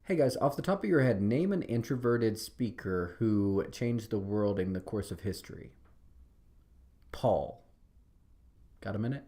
Hey guys, off the top of your head, name an introverted speaker who changed the world in the course of history. Paul. Got a minute?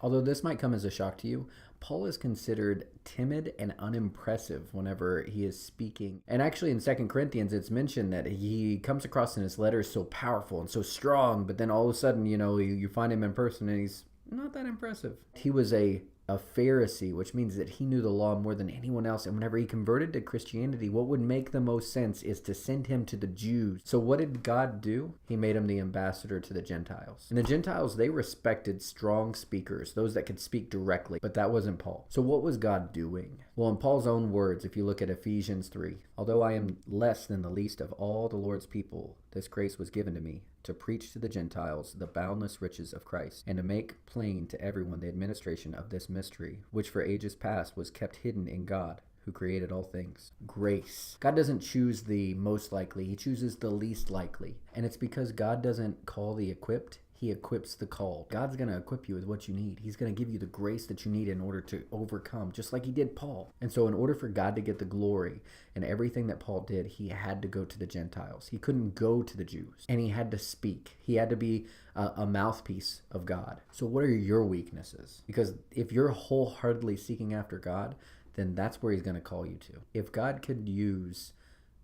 Although this might come as a shock to you, Paul is considered timid and unimpressive whenever he is speaking. And actually in Second Corinthians, it's mentioned that he comes across in his letters so powerful and so strong, but then all of a sudden, you find him in person and he's not that impressive. He was a Pharisee, which means that he knew the law more than anyone else. And whenever he converted to Christianity, what would make the most sense is to send him to the Jews. So what did God do? He made him the ambassador to the Gentiles. And the Gentiles, they respected strong speakers, those that could speak directly, but that wasn't Paul. So what was God doing? Well, in Paul's own words, if you look at Ephesians 3, although I am less than the least of all the Lord's people, this grace was given to me to preach to the Gentiles the boundless riches of Christ, and to make plain to everyone the administration of this mystery, which for ages past was kept hidden in God, who created all things. Grace. God doesn't choose the most likely, he chooses the least likely. And it's because God doesn't call the equipped, he equips the called. God's going to equip you with what you need. He's going to give you the grace that you need in order to overcome, just like he did Paul. And so in order for God to get the glory in everything that Paul did, he had to go to the Gentiles. He couldn't go to the Jews. And he had to speak. He had to be a mouthpiece of God. So what are your weaknesses? Because if you're wholeheartedly seeking after God, then that's where he's going to call you to. If God could use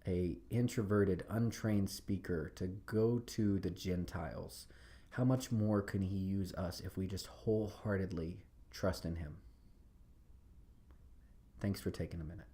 a introverted, untrained speaker to go to the Gentiles, how much more can he use us if we just wholeheartedly trust in him? Thanks for taking a minute.